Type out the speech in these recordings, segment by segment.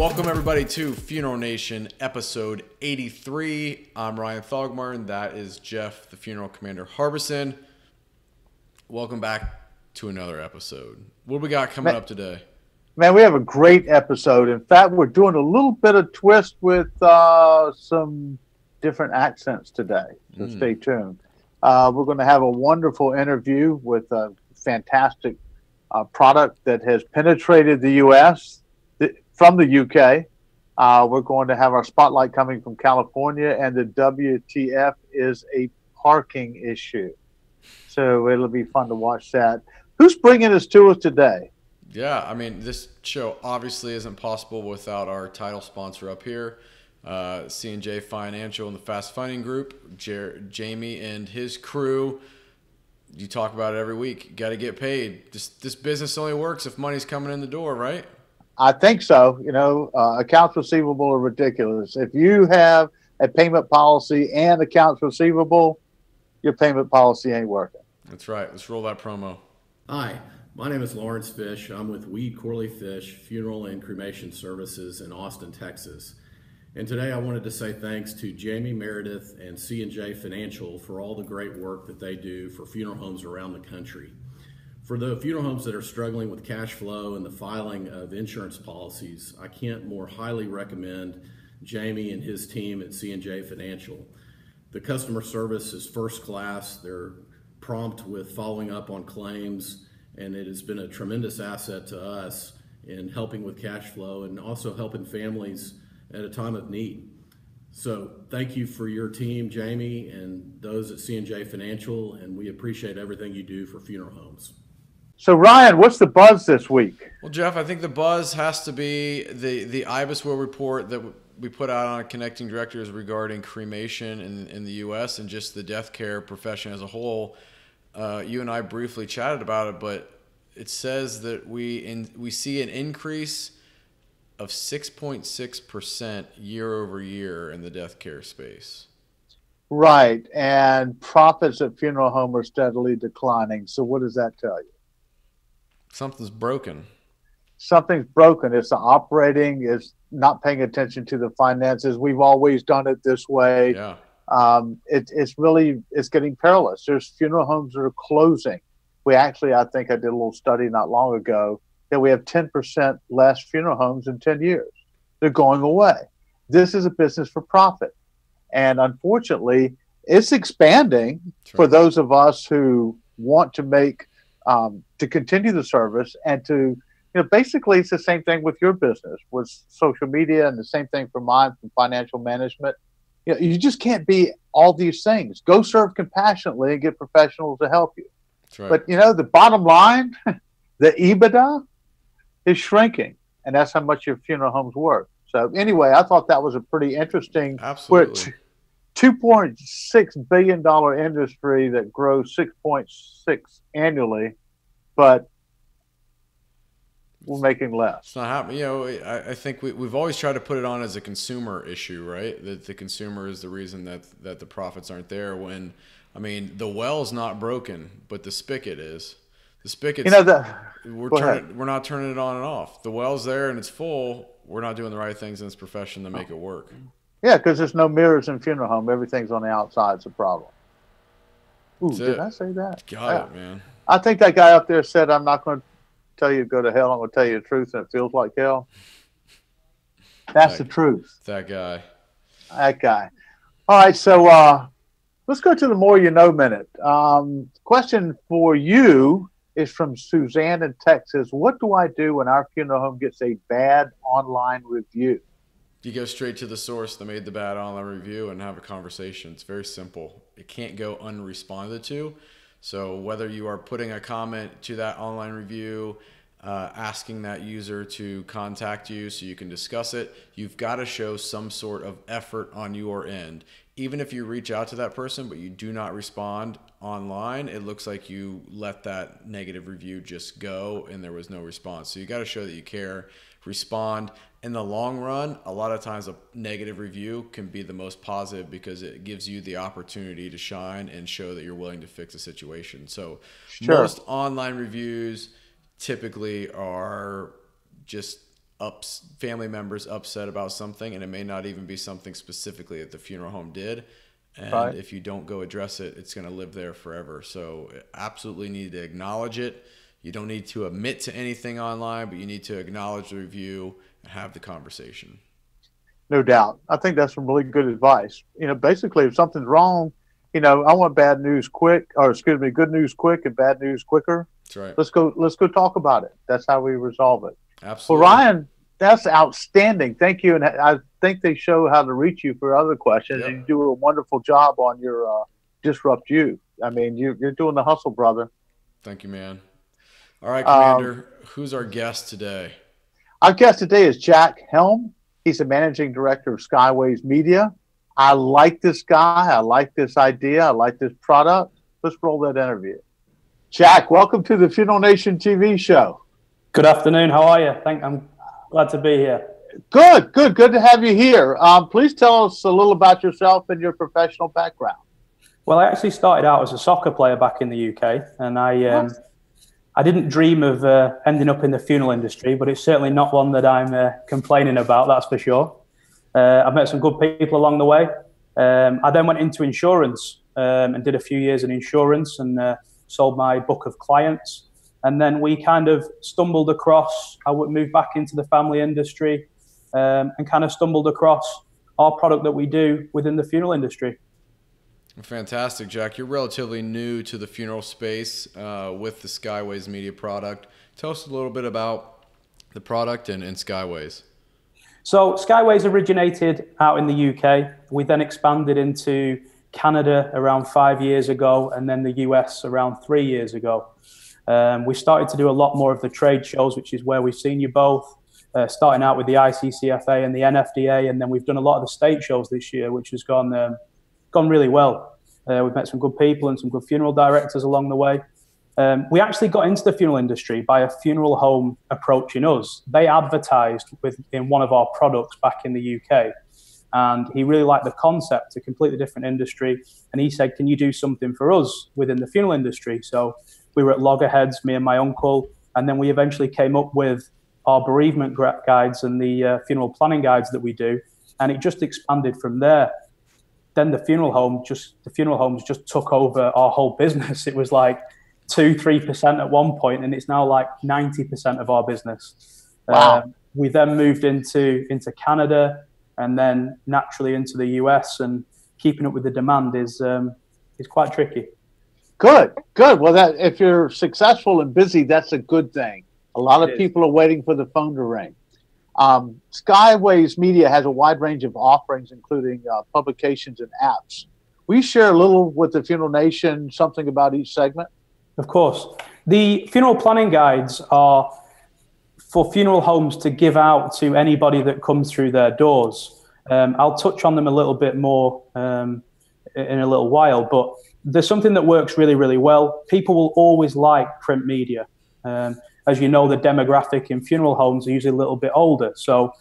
welcome everybody to Funeral Nation episode 83. I'm Ryan Thogmarn. That is Jeff, the Funeral Commander Harbison. Welcome back to another episode. What do we got coming up today? Man, we have a great episode. In fact, we're doing a little bit of twist with some different accents today, so stay tuned. We're going to have a wonderful interview with a fantastic product that has penetrated the U.S. from the U.K. We're going to have our spotlight coming from California, and the WTF is a parking issue. So it'll be fun to watch that. Who's bringing us to us today? Yeah, I mean, this show obviously isn't possible without our title sponsor up here, C&J Financial and the Fast Funding Group. Jamie and his crew, you talk about it every week. You got to get paid. This business only works if money's coming in the door, right? I think so. You know, accounts receivable are ridiculous. If you have a payment policy and accounts receivable, your payment policy ain't working. That's right. Let's roll that promo. Hi, my name is Lawrence Fish. I'm with Weed Corley Fish Funeral and Cremation Services in Austin, Texas. And today I wanted to say thanks to Jamie Meredith and C&J Financial for all the great work that they do for funeral homes around the country. For the funeral homes that are struggling with cash flow and the filing of insurance policies, I can't more highly recommend Jamie and his team at C&J Financial. The customer service is first class. They're prompt with following up on claims, and it has been a tremendous asset to us in helping with cash flow and also helping families at a time of need. So thank you for your team, Jamie, and those at C&J Financial, and we appreciate everything you do for funeral homes. So Ryan, what's the buzz this week? Well, Jeff, I think the buzz has to be the IBISWIL report that we put out on Connecting Directors regarding cremation in the U.S. and just the death care profession as a whole. You and I briefly chatted about it, but it says that we see an increase of 6.6% year over year in the death care space. Right, and profits at funeral home are steadily declining. So what does that tell you? Something's broken. Something's broken. It's the operating, it's not paying attention to the finances. We've always done it this way. Yeah. It's getting perilous. There's funeral homes that are closing. I think I did a little study not long ago that we have 10% less funeral homes in 10 years. They're going away. This is a business for profit. And unfortunately, it's expanding for those of us who want to make, to continue the service and to, basically it's the same thing with your business, with social media, and the same thing for mine, from financial management. You just can't be all these things. Go serve compassionately and get professionals to help you. That's right. But, the bottom line, the EBITDA is shrinking, and that's how much your funeral homes work. So anyway, I thought that was a pretty interesting. Absolutely. $2.6 billion industry that grows 6.6 annually, but we're making less. It's not happening. I think we've always tried to put it on as a consumer issue, right? That the consumer is the reason that the profits aren't there. When, the well's not broken, but the spigot is. The spigot's, we're not turning it on and off. The well's there and it's full. We're not doing the right things in this profession to make it work. Yeah, because there's no mirrors in funeral home. Everything's on the outside. It's a problem. Ooh, did I say that? Got it, man. I think that guy up there said, I'm not going to tell you to go to hell. I'm going to tell you the truth, and it feels like hell. That's the truth. That guy. That guy. All right, so let's go to the More You Know Minute. Question for you is from Suzanne in Texas. What do I do when our funeral home gets a bad online review? You go straight to the source that made the bad online review and have a conversation. It's very simple. It can't go unresponded to. So whether you are putting a comment to that online review, asking that user to contact you so you can discuss it, you've got to show some sort of effort on your end. Even if you reach out to that person but you do not respond online, it looks like you let that negative review just go and there was no response. So you got to show that you care, respond. In the long run, a lot of times a negative review can be the most positive because it gives you the opportunity to shine and show that you're willing to fix a situation. So most online reviews typically are just family members upset about something, and it may not even be something specifically that the funeral home did. And if you don't go address it, it's going to live there forever. So absolutely need to acknowledge it. You don't need to admit to anything online, but you need to acknowledge the review and have the conversation. No doubt. I think that's some really good advice. Basically, if something's wrong, I want bad news quick, or excuse me, good news quick and bad news quicker. That's right. Let's go talk about it. That's how we resolve it. Absolutely. Well, Ryan, that's outstanding. Thank you. And I think they show how to reach you for other questions. Yep. You do a wonderful job on your Disrupt You. I mean, you're doing the hustle, brother. Thank you, man. All right, Commander, who's our guest today? Our guest today is Jack Helm. He's the managing director of SKYWAYS Media. I like this guy. I like this idea. I like this product. Let's roll that interview. Jack, welcome to the Funeral Nation TV show. Good afternoon. How are you? I'm glad to be here. Good to have you here. Please tell us a little about yourself and your professional background. Well, I actually started out as a soccer player back in the UK, and I didn't dream of ending up in the funeral industry, but it's certainly not one that I'm complaining about, that's for sure. I've met some good people along the way. I then went into insurance and did a few years in insurance and sold my book of clients. And then we kind of stumbled across, I would move back into the family industry and kind of stumbled across our product that we do within the funeral industry. Fantastic, Jack. You're relatively new to the funeral space with the SKYWAYS Media product. Tell us a little bit about the product and SKYWAYS. So SKYWAYS originated out in the UK. We then expanded into Canada around 5 years ago, and then the US around 3 years ago. We started to do a lot more of the trade shows, which is where we've seen you both, starting out with the ICCFA and the NFDA, and then we've done a lot of the state shows this year, which has gone really well. We've met some good people and some good funeral directors along the way. We actually got into the funeral industry by a funeral home approaching us. They advertised in one of our products back in the UK, and he really liked the concept, a completely different industry, and he said, can you do something for us within the funeral industry? So we were at loggerheads, me and my uncle, and then we eventually came up with our bereavement guides and the funeral planning guides that we do, and it just expanded from there. Then the funeral homes just took over our whole business. It was like 2-3% at one point, and it's now like 90% of our business. Wow. We then moved into Canada, and then naturally into the US, and keeping up with the demand is quite tricky. Good. Well, if you're successful and busy, that's a good thing. A lot of people are waiting for the phone to ring. SKYWAYS Media has a wide range of offerings, including publications and apps. Will you share a little with the Funeral Nation, something about each segment? Of course. The funeral planning guides are for funeral homes to give out to anybody that comes through their doors. I'll touch on them a little bit more in a little while, but there's something that works really, really well. People will always like print media. As you know, the demographic in funeral homes are usually a little bit older. So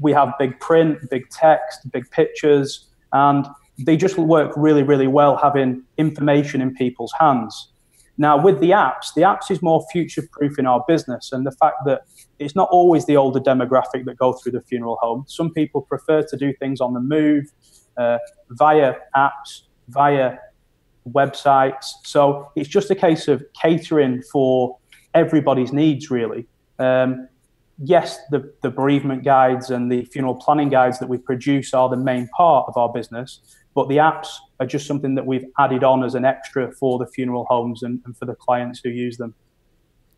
we have big print, big text, big pictures, and they just work really, really well having information in people's hands. Now, with the apps is more future-proof in our business, and the fact that it's not always the older demographic that go through the funeral home. Some people prefer to do things on the move, via apps, via websites. So it's just a case of catering for everybody's needs, really. Yes, the bereavement guides and the funeral planning guides that we produce are the main part of our business, but the apps are just something that we've added on as an extra for the funeral homes and for the clients who use them.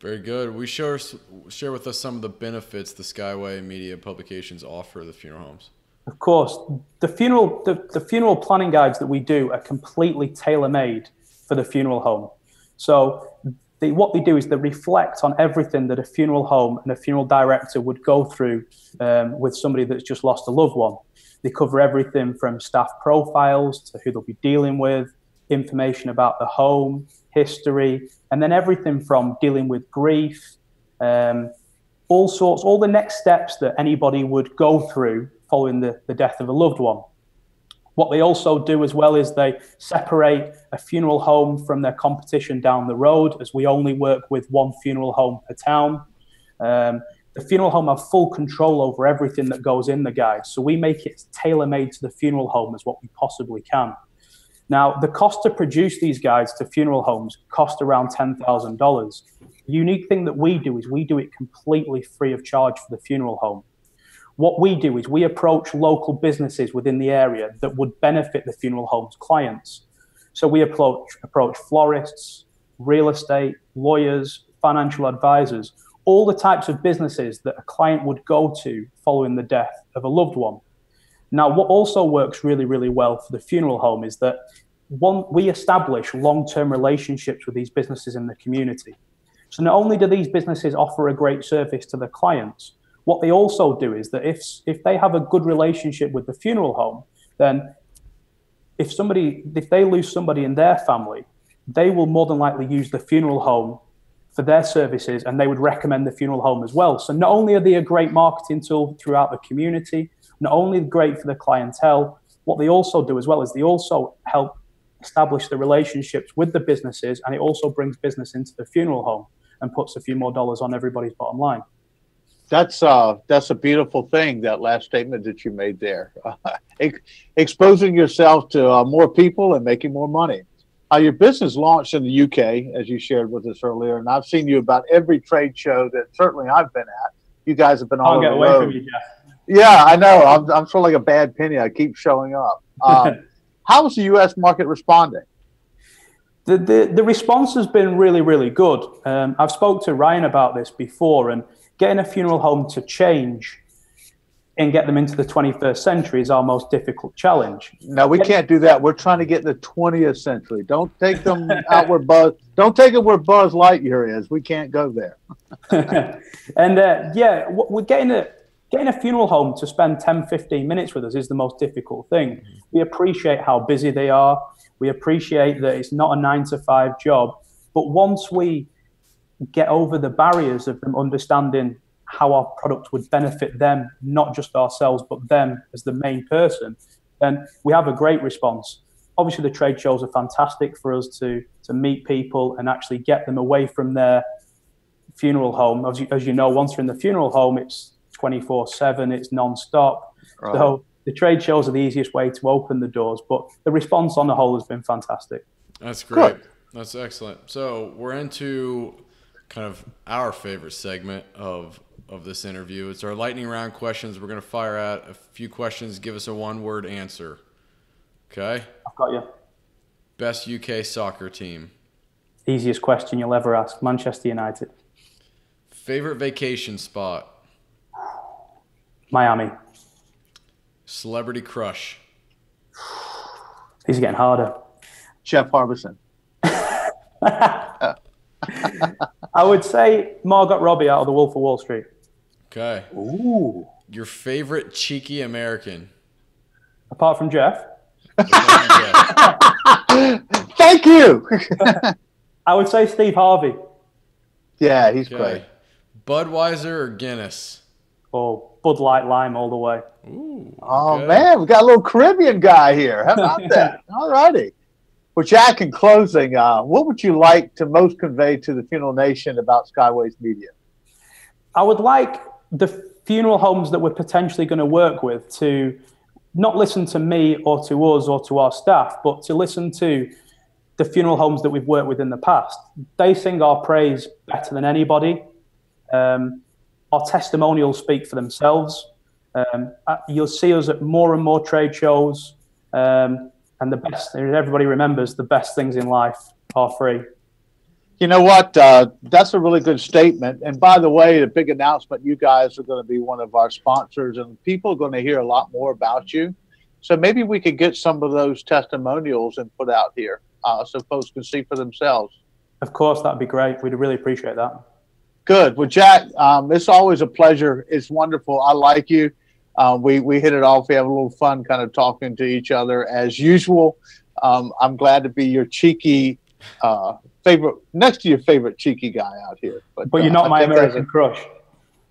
Very good. We share with us some of the benefits the SKYWAYS Media publications offer the funeral homes. Of course, the funeral planning guides that we do are completely tailor-made for the funeral home. So what they do is they reflect on everything that a funeral home and a funeral director would go through with somebody that's just lost a loved one. They cover everything from staff profiles to who they'll be dealing with, information about the home, history, and then everything from dealing with grief, all the next steps that anybody would go through following the death of a loved one. What they also do as well is they separate a funeral home from their competition down the road, as we only work with one funeral home per town. the funeral home have full control over everything that goes in the guide. So we make it tailor-made to the funeral home as what we possibly can. Now, the cost to produce these guides to funeral homes cost around $10,000. The unique thing that we do is we do it completely free of charge for the funeral home. What we do is we approach local businesses within the area that would benefit the funeral home's clients. So we approach florists, real estate, lawyers, financial advisors, all the types of businesses that a client would go to following the death of a loved one. Now, what also works really, really well for the funeral home is that we establish long-term relationships with these businesses in the community. So not only do these businesses offer a great service to the clients, what they also do is that if they have a good relationship with the funeral home, then if they lose somebody in their family, they will more than likely use the funeral home for their services, and they would recommend the funeral home as well. So not only are they a great marketing tool throughout the community, not only great for the clientele, what they also do as well is they also help establish the relationships with the businesses, and it also brings business into the funeral home and puts a few more dollars on everybody's bottom line. That's a beautiful thing, that last statement that you made there. Exposing yourself to more people and making more money. Your business launched in the UK, as you shared with us earlier, and I've seen you about every trade show that certainly I've been at. You guys have been all over the road. I'll get away from you, Jeff. Yeah, I know. I'm sort of like a bad penny. I keep showing up. How is the U.S. market responding? The response has been really, really good. I've spoke to Ryan about this before, and getting a funeral home to change and get them into the 21st century is our most difficult challenge. No, we can't do that. We're trying to get in the 20th century. Don't take them out where don't take it where Buzz Lightyear is. We can't go there. And yeah, we're getting a funeral home to spend 10, 15 minutes with us is the most difficult thing. We appreciate how busy they are. We appreciate that it's not a 9-to-5 job. But once we get over the barriers of them understanding how our product would benefit them, not just ourselves, but them as the main person, then we have a great response. Obviously, the trade shows are fantastic for us to meet people and actually get them away from their funeral home. As you know, once you're in the funeral home, it's 24/7, it's non-stop. Right. So the trade shows are the easiest way to open the doors, but the response on the whole has been fantastic. That's great. Good. That's excellent. So we're into kind of our favorite segment of this interview. It's our lightning round questions. We're going to fire out a few questions. Give us a one-word answer. Okay? I've got you. Best UK soccer team? Easiest question you'll ever ask. Manchester United. Favorite vacation spot? Miami. Celebrity crush? These are getting harder. Jeff Harbison. I would say Margot Robbie out of The Wolf of Wall Street. Okay. Ooh. Your favorite cheeky American? Apart from Jeff? Thank you. I would say Steve Harvey. Yeah, he's great. Budweiser or Guinness? Oh, Bud Light Lime all the way. Ooh, oh, man, we got a little Caribbean guy here. How about that? All righty. Well, Jack, in closing, what would you like to most convey to the funeral nation about SKYWAYS Media? I would like the funeral homes that we're potentially going to work with to not listen to me or to us or to our staff, but to listen to the funeral homes that we've worked with in the past. They sing our praise better than anybody. Our testimonials speak for themselves. You'll see us at more and more trade shows. And the best, everybody remembers, the best things in life are free. You know what? That's a really good statement. And by the way, the big announcement, you guys are going to be one of our sponsors, and people are going to hear a lot more about you. So maybe we could get some of those testimonials and put out here so folks can see for themselves. Of course, that'd be great. We'd really appreciate that. Good. Well, Jack, it's always a pleasure. It's wonderful. I like you. We hit it off. We have a little fun kind of talking to each other as usual. I'm glad to be your cheeky favorite, next to your favorite cheeky guy out here. But you're not my American crush.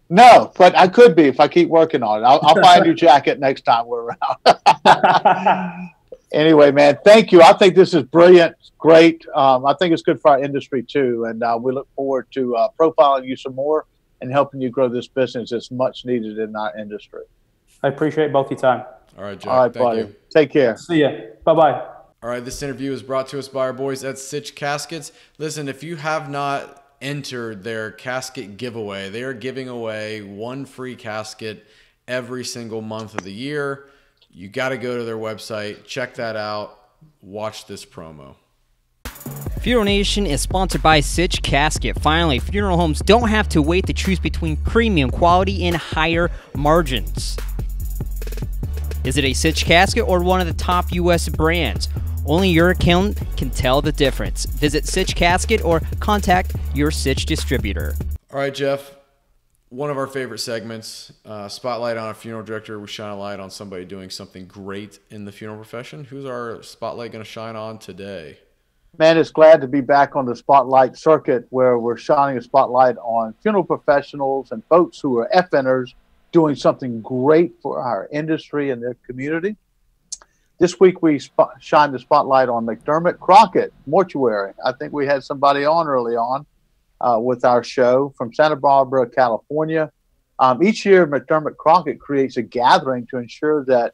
No, but I could be if I keep working on it. I'll buy a new jacket next time we're around. Anyway, man, thank you. I think this is brilliant. Great. I think it's good for our industry too. And we look forward to profiling you some more and helping you grow this business that's much needed in our industry. I appreciate both your time. All right, Jack. All right, thank buddy. you. Take care. See ya. Bye-bye. All right, this interview is brought to us by our boys at Sitch Caskets. Listen, if you have not entered their casket giveaway, they are giving away one free casket every single month of the year. You got to go to their website, check that out, watch this promo. Funeral Nation is sponsored by Sitch Casket. Finally, funeral homes don't have to wait to choose between premium quality and higher margins. Is it a Sitch Casket or one of the top U.S. brands? Only your accountant can tell the difference. Visit Sitch Casket or contact your Sitch distributor. All right, Jeff. One of our favorite segments, Spotlight on a Funeral Director. We shine a light on somebody doing something great in the funeral profession. Who's our spotlight going to shine on today? Man, it's glad to be back on the Spotlight circuit where we're shining a spotlight on funeral professionals and folks who are FNers doing something great for our industry and their community. This week, we shined the spotlight on McDermott Crockett Mortuary. I think we had somebody on early on with our show from Santa Barbara, California. Each year, McDermott Crockett creates a gathering to ensure that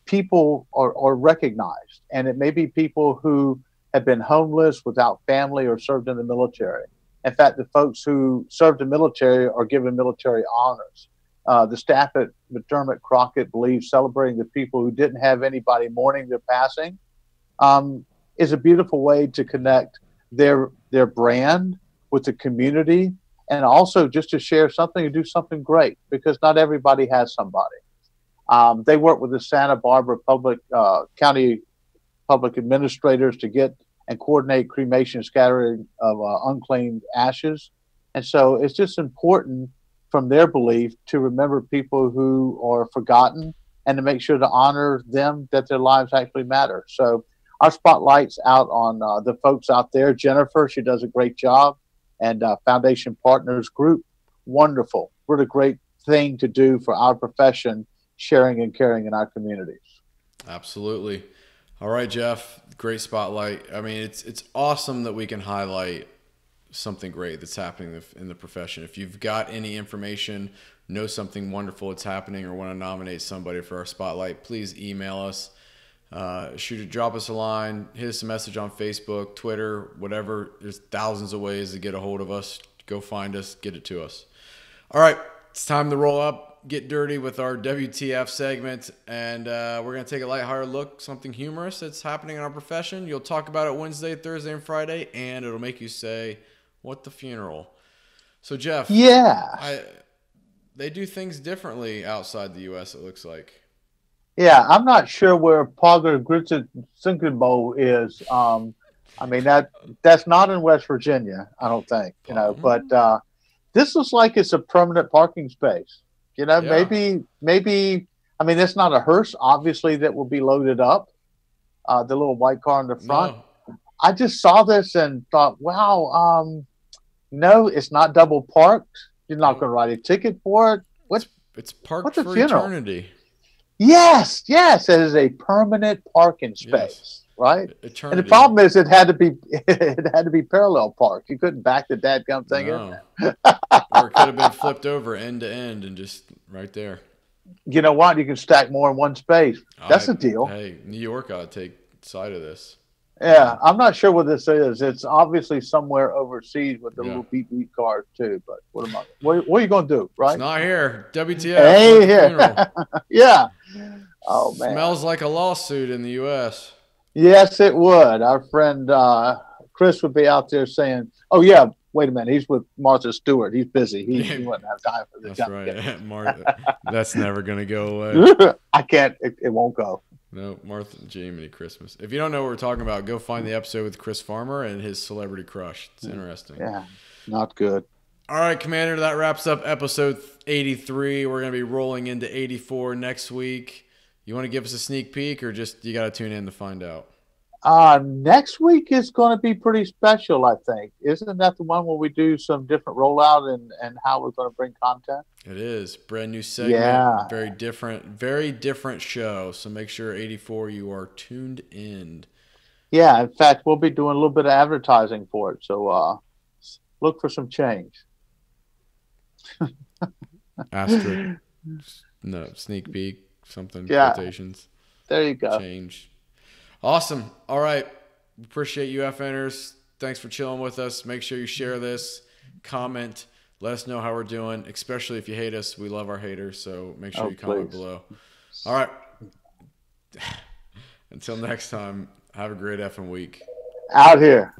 people are recognized. And it may be people who have been homeless, without family, or served in the military. In fact, the folks who served in the military are given military honors. The staff at McDermott Crockett believes celebrating the people who didn't have anybody mourning their passing is a beautiful way to connect their brand with the community, and also just to share something and do something great, because not everybody has somebody. They work with the Santa Barbara County Public Administrators to get and coordinate cremation and scattering of unclaimed ashes. And so it's just important from their belief to remember people who are forgotten and to make sure to honor them, that their lives actually matter. So our spotlight's out on the folks out there. Jennifer, she does a great job, and Foundation Partners Group, wonderful. What a great thing to do for our profession, sharing and caring in our communities. Absolutely. All right, Jeff, great spotlight. I mean, it's awesome that we can highlight something great that's happening in the profession. If you've got any information, know something wonderful that's happening, or want to nominate somebody for our spotlight, please email us. Drop us a line, hit us a message on Facebook, Twitter, whatever. There's thousands of ways to get a hold of us. Go find us, get it to us. All right, it's time to roll up, get dirty with our WTF segment, and we're going to take a lighthearted look, something humorous that's happening in our profession. You'll talk about it Wednesday, Thursday, and Friday, and it'll make you say, what the funeral? So, Jeff, yeah, they do things differently outside the U.S., it looks like. Yeah, I'm not sure where Paga Gritzenbo is. I mean, that's not in West Virginia, I don't think, but this looks like it's a permanent parking space. Yeah. Maybe, I mean, it's not a hearse, obviously, that will be loaded up, the little white car in the front. No. I just saw this and thought, wow, no, it's not double parked. You're not going to write a ticket for it. It's parked for eternity. Yes, it is a permanent parking space, yes. Right? Eternity. And the problem is it had to be parallel parked. You couldn't back the dadgum thing in there. Or it could have been flipped over end to end and just right there. You know what? You can stack more in one space. That's a deal. Hey, New York ought to take side of this. Yeah, I'm not sure what this is. It's obviously somewhere overseas with the little beep cars too. But what are you going to do? Right? It's not here. WTF? Hey, here. Yeah. Oh man. Smells like a lawsuit in the U.S. Yes, it would. Our friend Chris would be out there saying, "Oh yeah, wait a minute. He's with Martha Stewart. He's busy. He wouldn't have time for this." That's right, Martha. That's never going to go away. I can't. It won't go. No, Martha and Jamie Christmas. If you don't know what we're talking about, go find the episode with Chris Farmer and his celebrity crush. It's interesting. Yeah, not good. All right, Commander, that wraps up episode 83. We're going to be rolling into 84 next week. You want to give us a sneak peek, or just you got to tune in to find out? Next week is going to be pretty special, I think. Isn't that the one where we do some different rollout and how we're going to bring content? It is. Brand new segment. Yeah. Very different show. So make sure 84 you are tuned in. Yeah, in fact, we'll be doing a little bit of advertising for it. So look for some change. Asterisk. No, sneak peek, something, Yeah. quotations. There you go. Change. Awesome. All right. Appreciate you, FNers. Thanks for chilling with us. Make sure you share this, comment, let us know how we're doing, especially if you hate us. We love our haters, so make sure you comment below. All right. Until next time, have a great effing week. Out here.